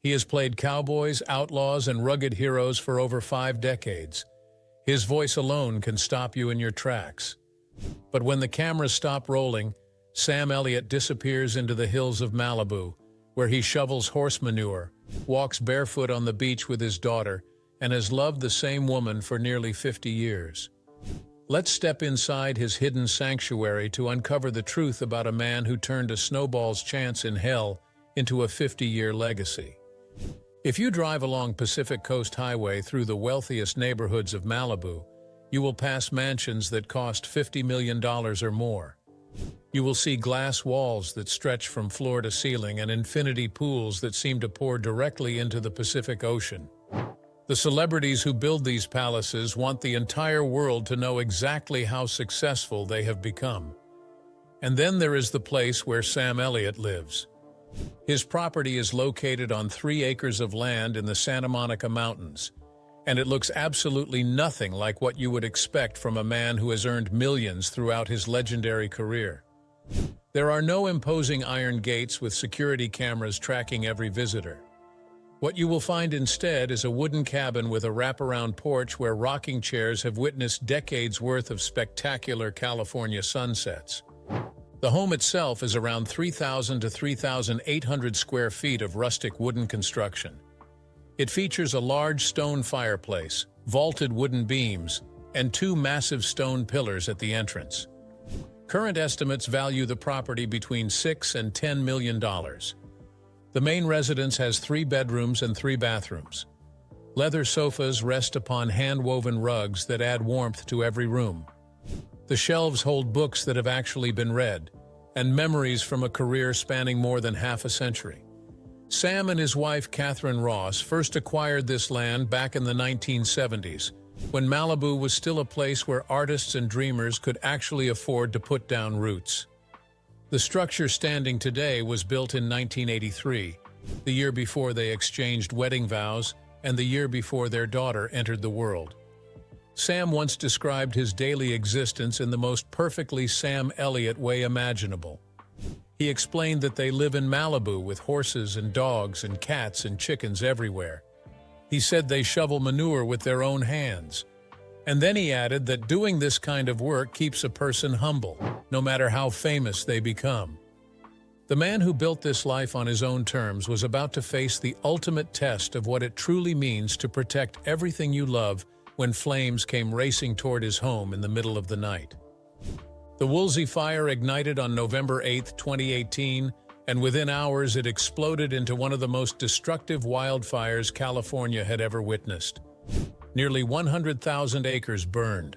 He has played cowboys, outlaws, and rugged heroes for over 5 decades. His voice alone can stop you in your tracks. But when the cameras stop rolling, Sam Elliott disappears into the hills of Malibu, where he shovels horse manure, walks barefoot on the beach with his daughter, and has loved the same woman for nearly 50 years. Let's step inside his hidden sanctuary to uncover the truth about a man who turned a snowball's chance in hell into a 50-year legacy. If you drive along Pacific Coast Highway through the wealthiest neighborhoods of Malibu, you will pass mansions that cost $50 million or more. You will see glass walls that stretch from floor to ceiling and infinity pools that seem to pour directly into the Pacific Ocean. The celebrities who build these palaces want the entire world to know exactly how successful they have become. And then there is the place where Sam Elliott lives. His property is located on 3 acres of land in the Santa Monica Mountains, and it looks absolutely nothing like what you would expect from a man who has earned millions throughout his legendary career. There are no imposing iron gates with security cameras tracking every visitor. What you will find instead is a wooden cabin with a wraparound porch where rocking chairs have witnessed decades worth of spectacular California sunsets. The home itself is around 3,000 to 3,800 square feet of rustic wooden construction. It features a large stone fireplace, vaulted wooden beams, and 2 massive stone pillars at the entrance. Current estimates value the property between $6 and $10 million. The main residence has 3 bedrooms and 3 bathrooms. Leather sofas rest upon hand-woven rugs that add warmth to every room. The shelves hold books that have actually been read, and memories from a career spanning more than half a century. Sam and his wife, Catherine Ross, first acquired this land back in the 1970s, when Malibu was still a place where artists and dreamers could actually afford to put down roots. The structure standing today was built in 1983, the year before they exchanged wedding vows and the year before their daughter entered the world. Sam once described his daily existence in the most perfectly Sam Elliott way imaginable. He explained that they live in Malibu with horses and dogs and cats and chickens everywhere. He said they shovel manure with their own hands. And then he added that doing this kind of work keeps a person humble, no matter how famous they become. The man who built this life on his own terms was about to face the ultimate test of what it truly means to protect everything you love when flames came racing toward his home in the middle of the night. The Woolsey fire ignited on November 8, 2018, and within hours it exploded into one of the most destructive wildfires California had ever witnessed. Nearly 100,000 acres burned.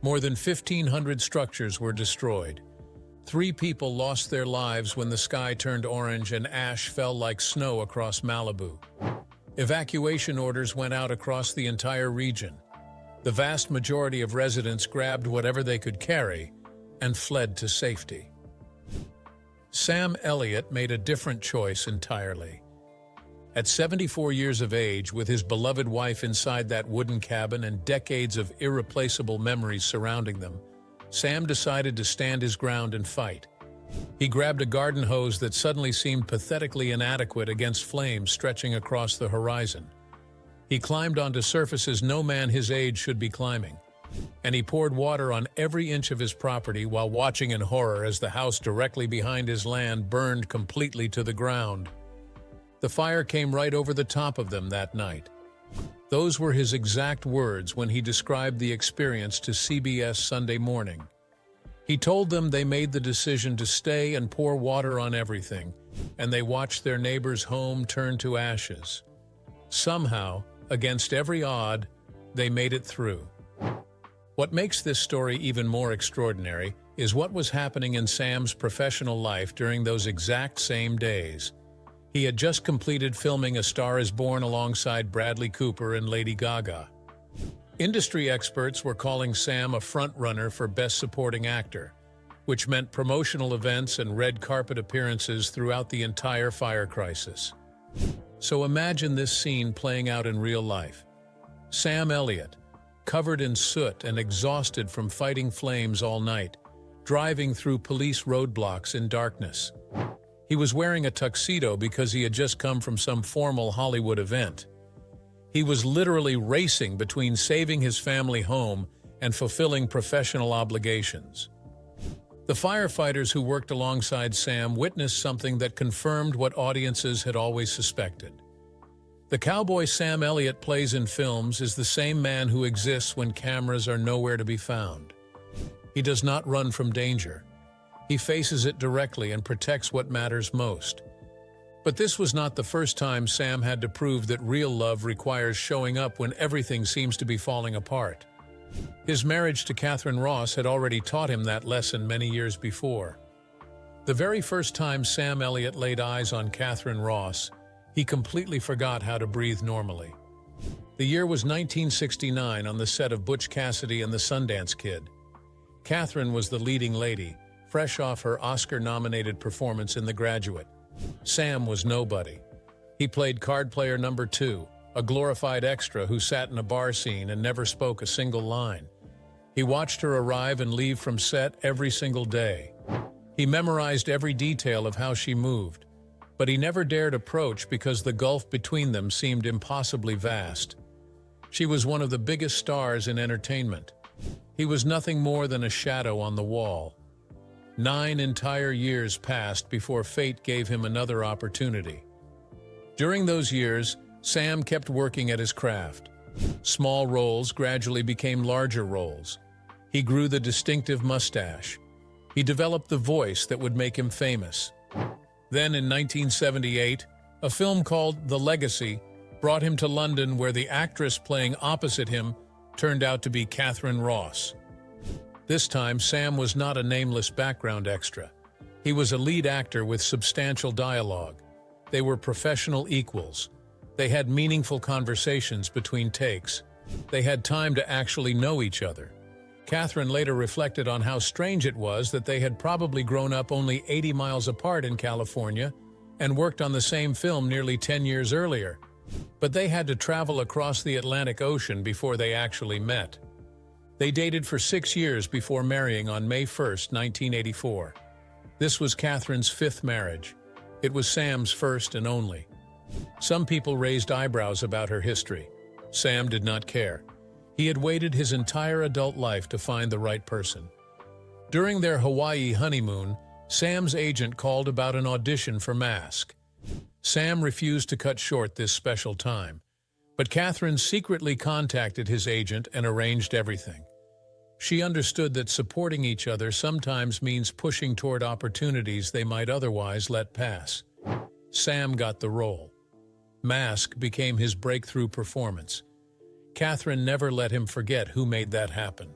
More than 1,500 structures were destroyed. 3 people lost their lives when the sky turned orange and ash fell like snow across Malibu. Evacuation orders went out across the entire region. The vast majority of residents grabbed whatever they could carry and fled to safety. Sam Elliott made a different choice entirely. At 74 years of age, with his beloved wife inside that wooden cabin and decades of irreplaceable memories surrounding them, Sam decided to stand his ground and fight. He grabbed a garden hose that suddenly seemed pathetically inadequate against flames stretching across the horizon. He climbed onto surfaces no man his age should be climbing, and he poured water on every inch of his property while watching in horror as the house directly behind his land burned completely to the ground. The fire came right over the top of them that night. Those were his exact words when he described the experience to CBS Sunday Morning. He told them they made the decision to stay and pour water on everything, and they watched their neighbor's home turn to ashes. Somehow, against every odd, they made it through. What makes this story even more extraordinary is what was happening in Sam's professional life during those exact same days. He had just completed filming A Star is Born alongside Bradley Cooper and Lady Gaga. Industry experts were calling Sam a front-runner for Best Supporting Actor, which meant promotional events and red carpet appearances throughout the entire fire crisis. So imagine this scene playing out in real life. Sam Elliott, covered in soot and exhausted from fighting flames all night, driving through police roadblocks in darkness. He was wearing a tuxedo because he had just come from some formal Hollywood event. He was literally racing between saving his family home and fulfilling professional obligations. The firefighters who worked alongside Sam witnessed something that confirmed what audiences had always suspected. The cowboy Sam Elliott plays in films is the same man who exists when cameras are nowhere to be found. He does not run from danger. He faces it directly and protects what matters most. But this was not the first time Sam had to prove that real love requires showing up when everything seems to be falling apart. His marriage to Catherine Ross had already taught him that lesson many years before. The very first time Sam Elliott laid eyes on Catherine Ross, he completely forgot how to breathe normally. The year was 1969 on the set of Butch Cassidy and the Sundance Kid. Catherine was the leading lady, fresh off her Oscar-nominated performance in The Graduate. Sam was nobody. He played card player number 2, a glorified extra who sat in a bar scene and never spoke a single line. He watched her arrive and leave from set every single day. He memorized every detail of how she moved, but he never dared approach because the gulf between them seemed impossibly vast. She was one of the biggest stars in entertainment. He was nothing more than a shadow on the wall. 9 entire years passed before fate gave him another opportunity. During those years, Sam kept working at his craft. Small roles gradually became larger roles. He grew the distinctive mustache. He developed the voice that would make him famous. Then in 1978, a film called The Legacy brought him to London, where the actress playing opposite him turned out to be Catherine Ross. This time, Sam was not a nameless background extra. He was a lead actor with substantial dialogue. They were professional equals. They had meaningful conversations between takes. They had time to actually know each other. Catherine later reflected on how strange it was that they had probably grown up only 80 miles apart in California and worked on the same film nearly 10 years earlier. But they had to travel across the Atlantic Ocean before they actually met. They dated for 6 years before marrying on May 1, 1984. This was Catherine's 5th marriage. It was Sam's first and only. Some people raised eyebrows about her history. Sam did not care. He had waited his entire adult life to find the right person. During their Hawaii honeymoon, Sam's agent called about an audition for Mask. Sam refused to cut short this special time, but Catherine secretly contacted his agent and arranged everything. She understood that supporting each other sometimes means pushing toward opportunities they might otherwise let pass. Sam got the role. Mask became his breakthrough performance. Catherine never let him forget who made that happen.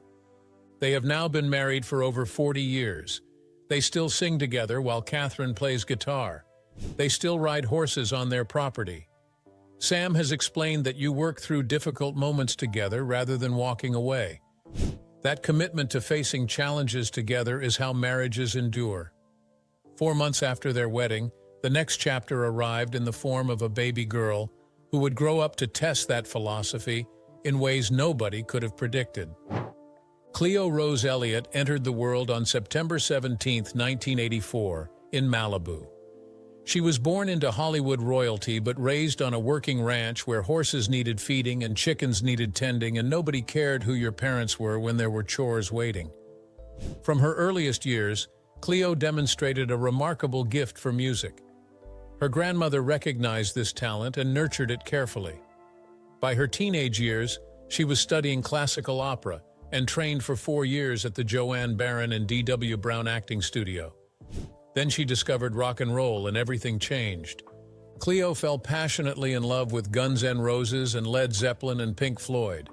They have now been married for over 40 years. They still sing together while Catherine plays guitar. They still ride horses on their property. Sam has explained that you work through difficult moments together rather than walking away. That commitment to facing challenges together is how marriages endure. 4 months after their wedding, the next chapter arrived in the form of a baby girl who would grow up to test that philosophy in ways nobody could have predicted. Cleo Rose Elliott entered the world on September 17, 1984, in Malibu. She was born into Hollywood royalty but raised on a working ranch where horses needed feeding and chickens needed tending, and nobody cared who your parents were when there were chores waiting. From her earliest years, Cleo demonstrated a remarkable gift for music. Her grandmother recognized this talent and nurtured it carefully. By her teenage years, she was studying classical opera and trained for 4 years at the Joanne Baron and D.W. Brown acting studio. Then she discovered rock and roll and everything changed. Cleo fell passionately in love with Guns N' Roses and Led Zeppelin and Pink Floyd.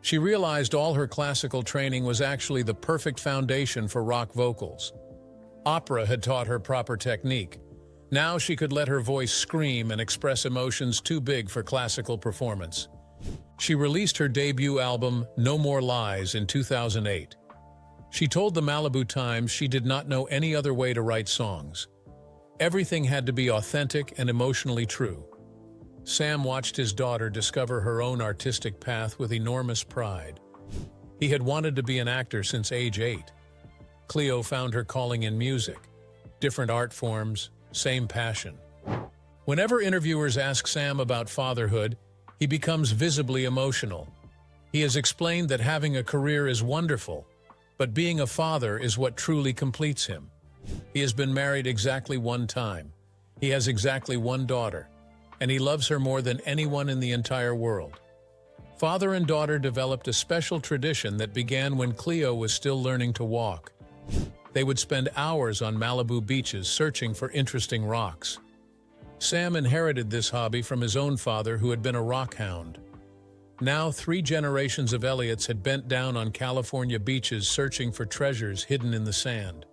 She realized all her classical training was actually the perfect foundation for rock vocals. Opera had taught her proper technique. Now she could let her voice scream and express emotions too big for classical performance. She released her debut album, No More Lies, in 2008. She told the Malibu Times she did not know any other way to write songs. Everything had to be authentic and emotionally true. Sam watched his daughter discover her own artistic path with enormous pride. He had wanted to be an actor since age 8. Cleo found her calling in music. Different art forms, same passion. Whenever interviewers ask Sam about fatherhood, he becomes visibly emotional. He has explained that having a career is wonderful, but being a father is what truly completes him. He has been married exactly one time. He has exactly one daughter, and he loves her more than anyone in the entire world. Father and daughter developed a special tradition that began when Cleo was still learning to walk. They would spend hours on Malibu beaches searching for interesting rocks. Sam inherited this hobby from his own father, who had been a rock hound. Now 3 generations of Elliots had bent down on California beaches searching for treasures hidden in the sand.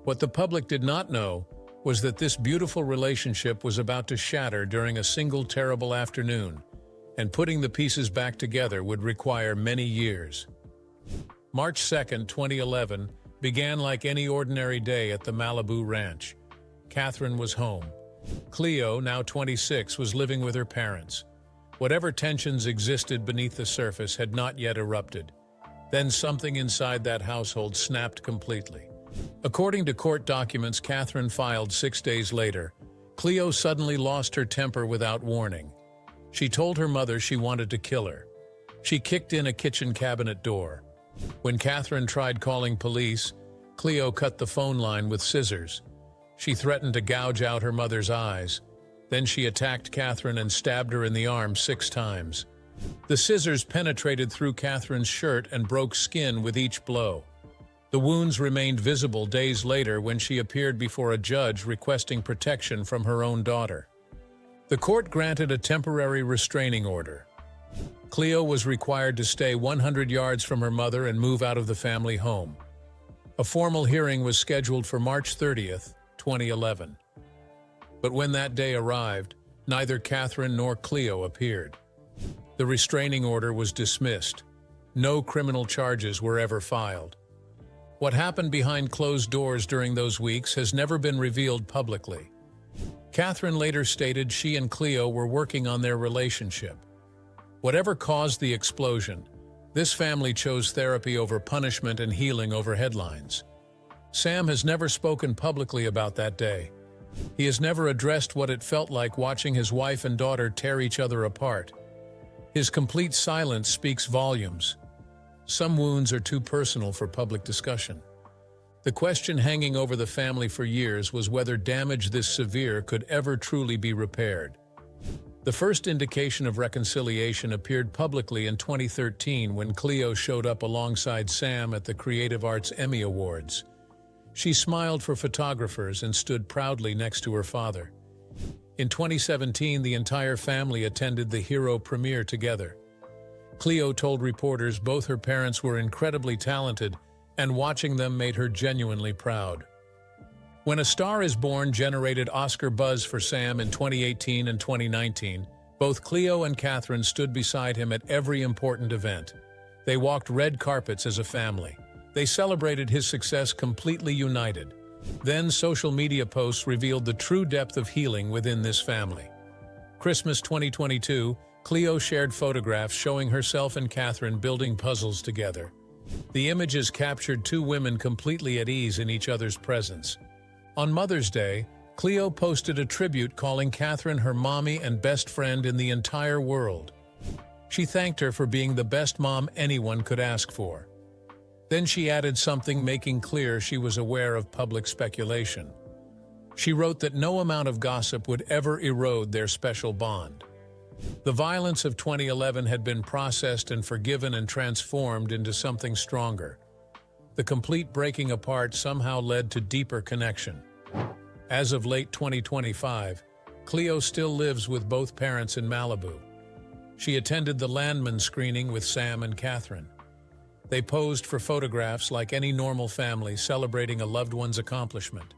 What the public did not know was that this beautiful relationship was about to shatter during a single terrible afternoon, and putting the pieces back together would require many years. March 2, 2011, began like any ordinary day at the Malibu ranch. Catherine was home. Cleo, now 26, was living with her parents. Whatever tensions existed beneath the surface had not yet erupted. Then something inside that household snapped completely. According to court documents Catherine filed 6 days later, Cleo suddenly lost her temper without warning. She told her mother she wanted to kill her. She kicked in a kitchen cabinet door. When Catherine tried calling police, Cleo cut the phone line with scissors. She threatened to gouge out her mother's eyes. Then she attacked Catherine and stabbed her in the arm 6 times. The scissors penetrated through Catherine's shirt and broke skin with each blow. The wounds remained visible days later when she appeared before a judge requesting protection from her own daughter. The court granted a temporary restraining order. Cleo was required to stay 100 yards from her mother and move out of the family home. A formal hearing was scheduled for March 30th, 2011. But when that day arrived, neither Catherine nor Cleo appeared. The restraining order was dismissed. No criminal charges were ever filed. What happened behind closed doors during those weeks has never been revealed publicly. Catherine later stated she and Cleo were working on their relationship. Whatever caused the explosion, this family chose therapy over punishment and healing over headlines. Sam has never spoken publicly about that day. He has never addressed what it felt like watching his wife and daughter tear each other apart. His complete silence speaks volumes. Some wounds are too personal for public discussion. The question hanging over the family for years was whether damage this severe could ever truly be repaired. The first indication of reconciliation appeared publicly in 2013 when Cleo showed up alongside Sam at the Creative Arts Emmy Awards. She smiled for photographers and stood proudly next to her father. In 2017, the entire family attended the Hero premiere together. Cleo told reporters both her parents were incredibly talented, and watching them made her genuinely proud. When A Star Is Born generated Oscar buzz for Sam in 2018 and 2019, both Cleo and Catherine stood beside him at every important event. They walked red carpets as a family. They celebrated his success completely united. Then social media posts revealed the true depth of healing within this family. Christmas 2022, Cleo shared photographs showing herself and Catherine building puzzles together. The images captured 2 women completely at ease in each other's presence. On Mother's Day, Cleo posted a tribute calling Catherine her mommy and best friend in the entire world. She thanked her for being the best mom anyone could ask for. Then she added something making clear she was aware of public speculation. She wrote that no amount of gossip would ever erode their special bond. The violence of 2011 had been processed and forgiven and transformed into something stronger. The complete breaking apart somehow led to deeper connection. As of late 2025, Cleo still lives with both parents in Malibu. She attended the Landman screening with Sam and Catherine. They posed for photographs like any normal family celebrating a loved one's accomplishment.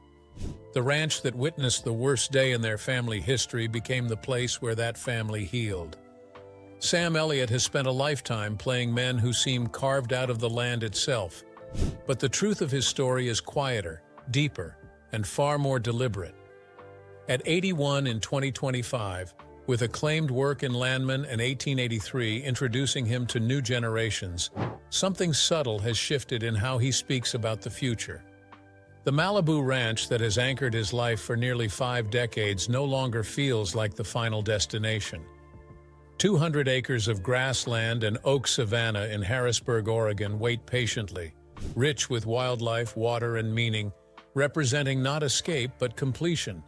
The ranch that witnessed the worst day in their family history became the place where that family healed. Sam Elliott has spent a lifetime playing men who seem carved out of the land itself. But the truth of his story is quieter, deeper, and far more deliberate. At 81 in 2025, with acclaimed work in Landman and 1883 introducing him to new generations, something subtle has shifted in how he speaks about the future. The Malibu ranch that has anchored his life for nearly 5 decades no longer feels like the final destination. 200 acres of grassland and oak savanna in Harrisburg, Oregon wait patiently, rich with wildlife, water, and meaning, representing not escape but completion.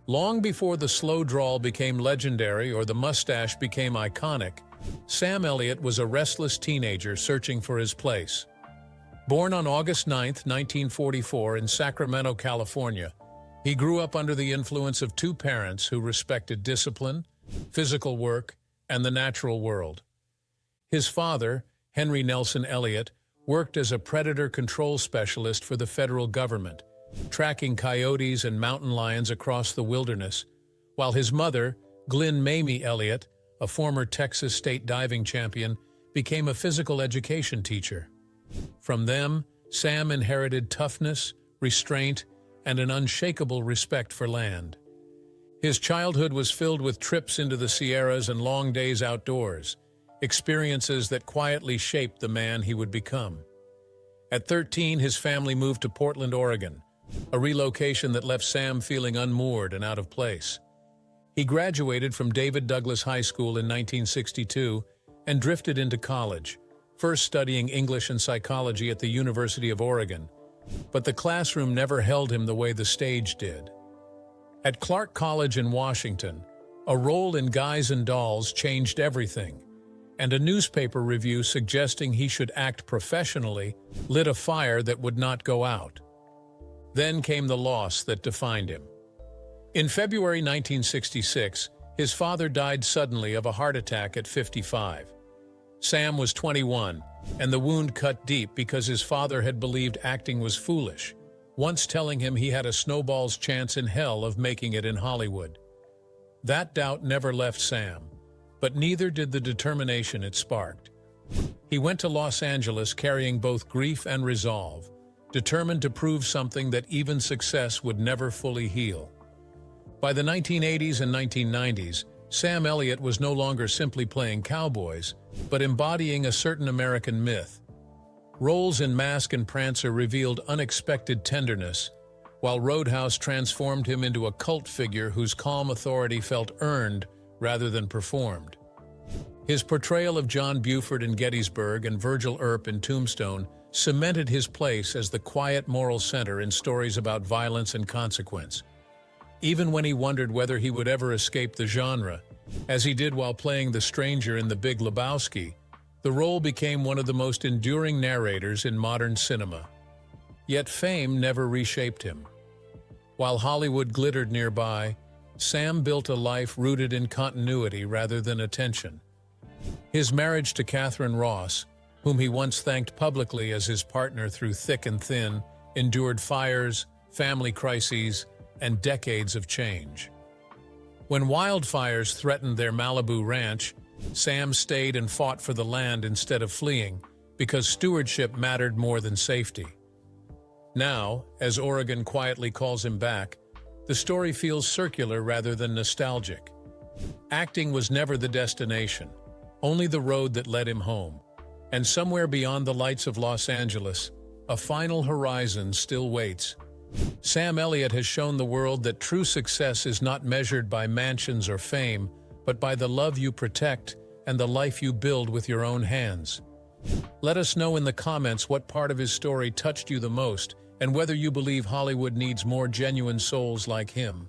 Long before the slow drawl became legendary or the mustache became iconic, Sam Elliott was a restless teenager searching for his place. Born on August 9, 1944 in Sacramento, California, he grew up under the influence of 2 parents who respected discipline, physical work, and the natural world. His father, Henry Nelson Elliott, worked as a predator control specialist for the federal government, tracking coyotes and mountain lions across the wilderness, while his mother, Glynn Mamie Elliott, a former Texas state diving champion, became a physical education teacher. From them, Sam inherited toughness, restraint, and an unshakable respect for land. His childhood was filled with trips into the Sierras and long days outdoors, experiences that quietly shaped the man he would become. At 13, his family moved to Portland, Oregon, a relocation that left Sam feeling unmoored and out of place. He graduated from David Douglas High School in 1962 and drifted into college, first studying English and psychology at the University of Oregon, but the classroom never held him the way the stage did. At Clark College in Washington, a role in Guys and Dolls changed everything, and a newspaper review suggesting he should act professionally lit a fire that would not go out. Then came the loss that defined him. In February 1966, his father died suddenly of a heart attack at 55. Sam was 21, and the wound cut deep because his father had believed acting was foolish, once telling him he had a snowball's chance in hell of making it in Hollywood. That doubt never left Sam, but neither did the determination it sparked. He went to Los Angeles carrying both grief and resolve, determined to prove something that even success would never fully heal. By the 1980s and 1990s, Sam Elliott was no longer simply playing cowboys, but embodying a certain American myth. Roles in Mask and Prancer revealed unexpected tenderness, while Roadhouse transformed him into a cult figure whose calm authority felt earned rather than performed. His portrayal of John Buford in Gettysburg and Virgil Earp in Tombstone cemented his place as the quiet moral center in stories about violence and consequence. Even when he wondered whether he would ever escape the genre, as he did while playing the stranger in The Big Lebowski, the role became one of the most enduring narrators in modern cinema. Yet fame never reshaped him. While Hollywood glittered nearby, Sam built a life rooted in continuity rather than attention. His marriage to Catherine Ross, whom he once thanked publicly as his partner through thick and thin, endured fires, family crises, and decades of change. When wildfires threatened their Malibu ranch, Sam stayed and fought for the land instead of fleeing, because stewardship mattered more than safety. Now, as Oregon quietly calls him back, the story feels circular rather than nostalgic. Acting was never the destination, only the road that led him home. And somewhere beyond the lights of Los Angeles, a final horizon still waits. Sam Elliott has shown the world that true success is not measured by mansions or fame, but by the love you protect and the life you build with your own hands. Let us know in the comments what part of his story touched you the most and whether you believe Hollywood needs more genuine souls like him.